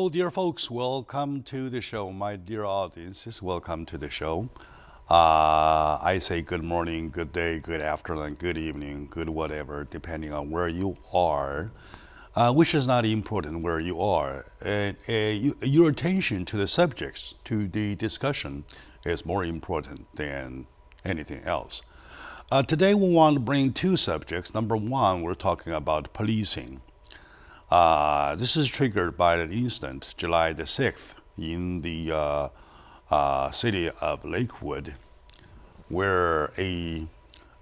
Hello, dear folks. Welcome to the show. My dear audiences, welcome to the show. I say good morning, good day, good afternoon, good evening, good whatever, depending on where you are, which is not important where you are. Your attention to the subjects, to the discussion, is more important than anything else. Today, we want to bring two subjects. Number one, we're talking about policing. This is triggered by an incident, July the 6th, in the city of Lakewood, where a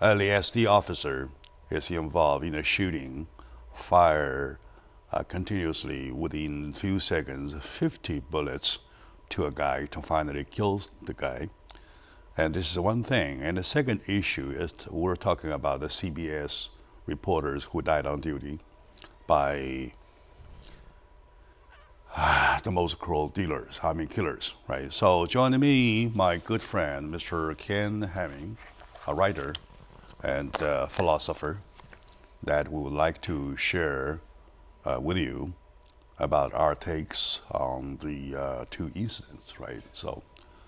LASD officer is involved in a shooting, fire continuously within few seconds, 50 bullets to a guy to finally kill the guy. And this is one thing. And the second issue is we're talking about the CBS reporters who died on duty by the most cruel killers, right? So joining me, my good friend, Mr. Ken Hemming, a writer and philosopher that we would like to share with you about our takes on the two incidents, right? So,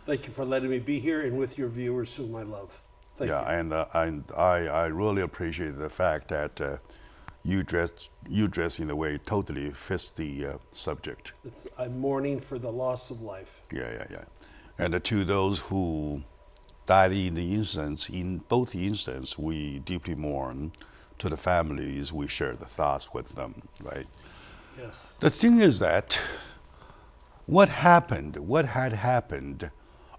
thank you for letting me be here and with your viewers whom I love. Thank you. And I really appreciate the fact that you dress in a way totally fits the subject. I'm mourning for the loss of life. Yeah. And to those who died in the incidents, in both incidents, we deeply mourn. To the families, we share the thoughts with them, right? Yes. The thing is that what had happened,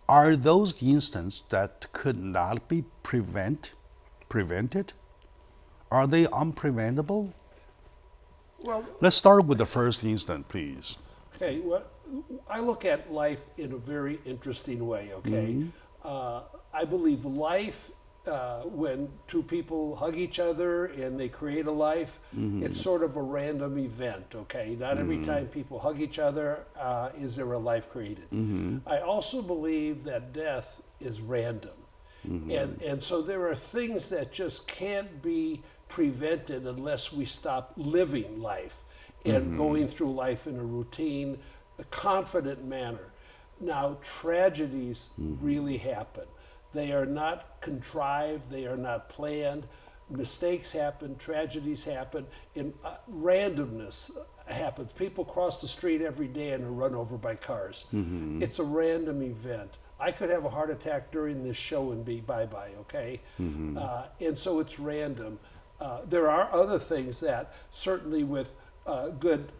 are those incidents that could not be prevented? Are they unpreventable? Well, let's start with the first incident, please. Okay, well, I look at life in a very interesting way, okay? I believe life, when two people hug each other and they create a life, it's sort of a random event, okay? Not every time people hug each other is there a life created. I also believe that death is random. And so there are things that just can't be prevented unless we stop living life and going through life in a routine, a confident manner. Now, tragedies really happen. They are not contrived, they are not planned. Mistakes happen, tragedies happen, and randomness happens. People cross the street every day and are run over by cars. It's a random event. I could have a heart attack during this show and be bye-bye, okay? And so it's random. There are other things that certainly with good,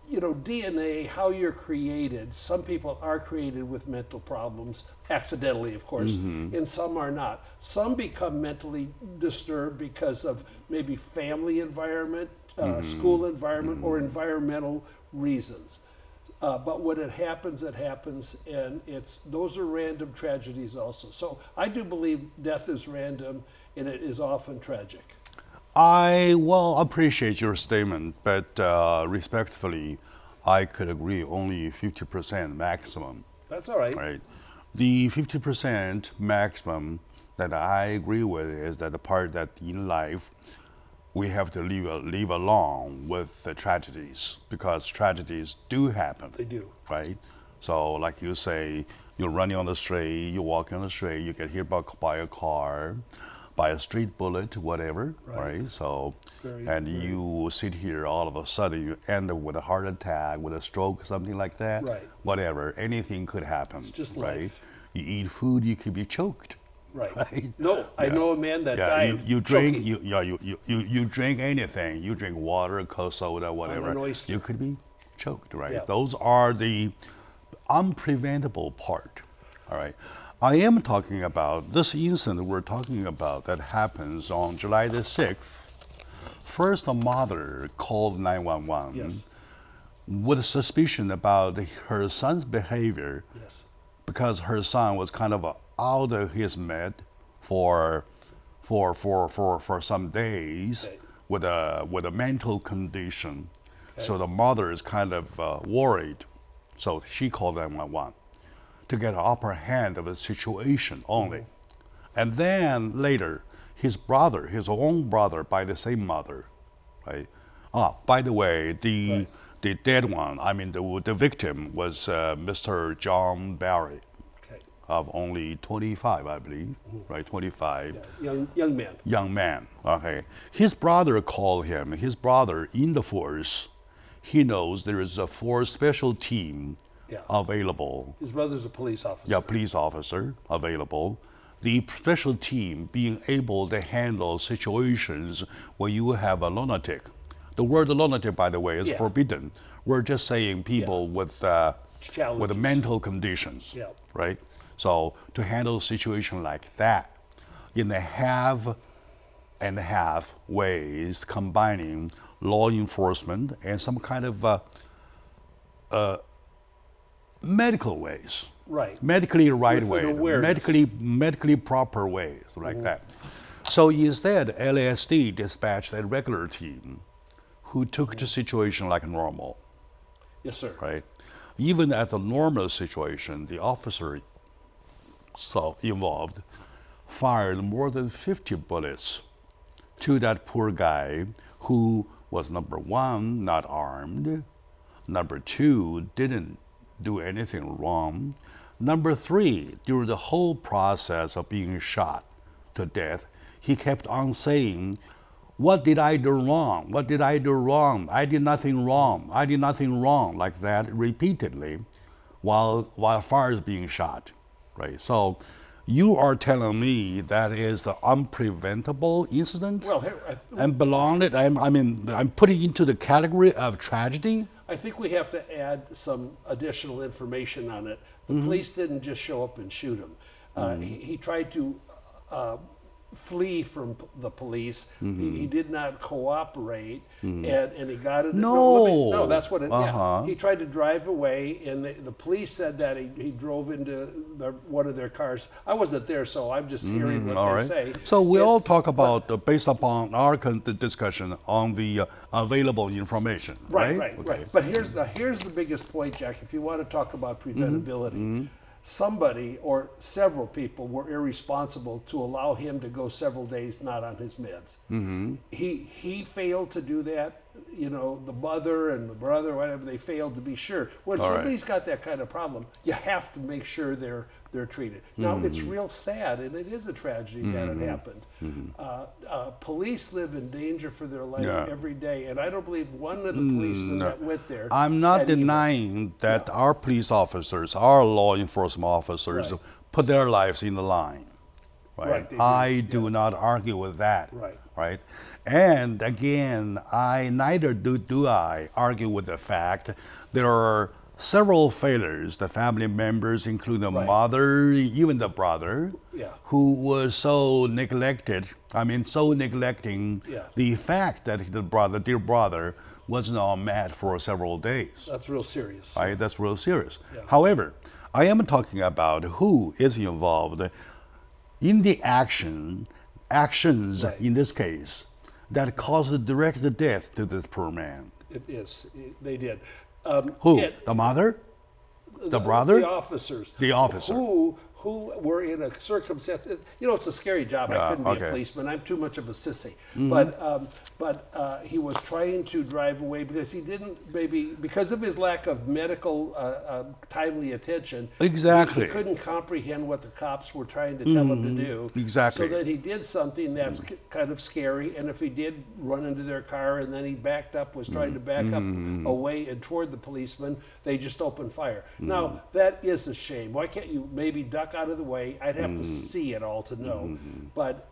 DNA, how you're created. Some people are created with mental problems, accidentally, of course, and some are not. Some become mentally disturbed because of maybe family environment, school environment, or environmental reasons. But when it happens, and those are random tragedies also. So I do believe death is random, and it is often tragic. I appreciate your statement, but respectfully, I could agree only 50% maximum. That's all right. Right. The 50% maximum that I agree with is that the part that in life we have to live along with the tragedies, because tragedies do happen. They do. Right? So like you say, you're running on the street, you're walking on the street, you get hit by a car, by a street bullet, whatever, right? So, you sit here, all of a sudden you end up with a heart attack, with a stroke, something like that. Right. Whatever, anything could happen. It's just right? life. You eat food, you could be choked. Right. No, I know a man that died. You drink, you drink anything. You drink water, Coke, soda, whatever. An oyster. You could be choked, right? Yeah. Those are the unpreventable part. All right. I am talking about this incident we're talking about that happens on July the 6th. First, a mother called 911 Yes. with suspicion about her son's behavior, Yes. because her son was kind of out of his med for some days with a mental condition. So the mother is kind of worried. So she called 911 to get an upper hand of the situation only. And then later, his own brother by the same mother, right? By the way, the the dead one, I mean the victim was Mr. John Barry Okay. of only 25, I believe, right? 25. Young man. Young man. Okay. His brother called him. His brother in the force. He knows there is a force special team Yeah. available. His brother's a police officer. Yeah, police officer available. The special team being able to handle situations where you have a lunatic. The word lunatic, by the way, is Yeah. forbidden. We're just saying people with Challenges. mental conditions, Yeah. right? So to handle a situation like that, in the half and half ways, combining law enforcement and some kind of medical ways, Right. medically right With an way, awareness. medically proper ways, like that. So instead, LASD dispatched a regular team who took the situation like normal, Yes, sir. right? Even at the normal situation, the officer involved fired more than 50 bullets to that poor guy who was, number one, not armed, number two, didn't do anything wrong, number three, during the whole process of being shot to death, he kept on saying, "What did I do wrong? What did I do wrong? I did nothing wrong. I did nothing wrong," like that repeatedly while fire is being shot, right? So you are telling me that is the unpreventable incident Well, and I'm putting into the category of tragedy? I think we have to add some additional information on it. The police didn't just show up and shoot him. He tried to flee from the police. He did not cooperate, and he got it. No. That's what it. Uh-huh. Yeah, he tried to drive away, and the police said that he drove into one of their cars. I wasn't there, so I'm just hearing what All they right. say. So we And- all talk about, based upon our discussion on the available information, right? Right. But here's the biggest point, Jack. If you want to talk about preventability, somebody or several people were irresponsible to allow him to go several days not on his meds. He failed to do that. You know, the mother and the brother, whatever, they failed to be sure. When All right. somebody's got that kind of problem, you have to make sure they're treated. Now, it's real sad, and it is a tragedy that it happened. Police live in danger for their life Yeah. every day, and I don't believe one of the policemen that went there. I'm not had even- denying that our police officers, our law enforcement officers, Right. put their lives in the line. Right. Right, they do, I do not argue with that. Right. Right. And again, neither do I argue with the fact there are several failures, the family members, including the Right. mother, even the brother, Yeah. who was so neglected. So neglecting Yeah. the fact that the dear brother was not met for several days. That's real serious. Right? That's real serious. Yeah. However, I am talking about who is involved in the actions Right. in this case that caused direct death to this poor man. It is. They did. Who? And The mother? The brother? The officers. The officer. Who were in a circumstance. You know, it's a scary job. I couldn't be okay. a policeman. I'm too much of a sissy. Mm-hmm. But he was trying to drive away because he didn't, because of his lack of medical timely attention. Exactly. He couldn't comprehend what the cops were trying to tell him to do. Exactly. So that he did something that's kind of scary. And if he did run into their car and then he backed up, was trying to back up away and toward the policeman, they just opened fire. Now, that is a shame. Why can't you maybe duck out of the way? I'd have to see it all to know. But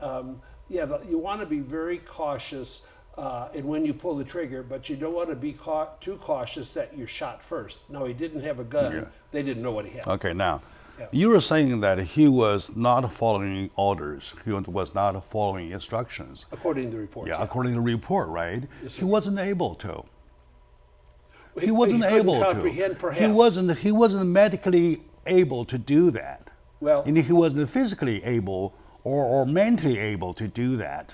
you want to be very cautious and when you pull the trigger, but you don't want to be too cautious that you're shot first. No, he didn't have a gun. Yeah. They didn't know what he had. Okay, now, Yeah. you were saying that he was not following orders. He was not following instructions. According to the report. Yeah, according to the report, right? Yes, sir. He wasn't able to. He He wasn't couldn't able to. comprehend, perhaps. He wasn't medically able to do that. Well- and he wasn't physically able or mentally able to do that,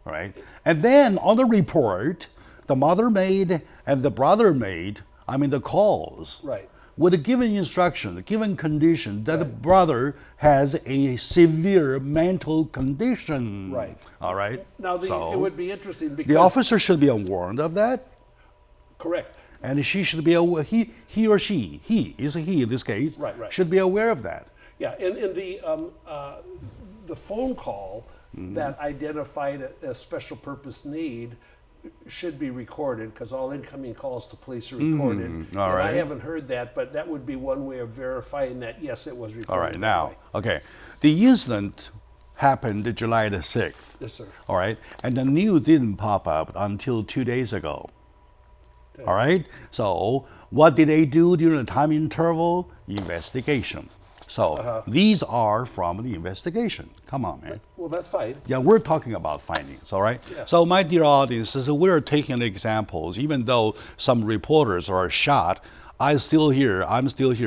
right? And then on the report, the mother made and the brother made, the calls. Right. With a given instruction, a given condition that the brother has a severe mental condition. Right. All right. Now, So it would be interesting because the officer should be warned of that. correct. and she should be aware. He or she, he is a he in this case, Right. should be aware of that. Yeah, and the phone call that identified a special purpose need should be recorded because all incoming calls to police are recorded. And all right. I haven't heard that, but that would be one way of verifying that yes, it was recorded. All right, that now, way. okay, the incident happened July the 6th. Yes, sir. All right, and the news didn't pop up until 2 days ago. All right, so what did they do during the time interval? Investigation. So these are from the investigation. Come on, man. Well, that's fine. Yeah, we're talking about findings, all right? Yeah. So, my dear audience, we're taking examples. Even though some reporters are shot, I'm still here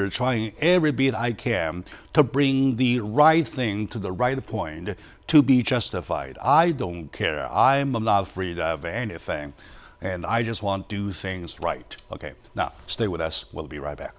trying every bit I can to bring the right thing to the right point to be justified. I don't care. I'm not afraid of anything. And I just want to do things right. Okay, now stay with us. We'll be right back.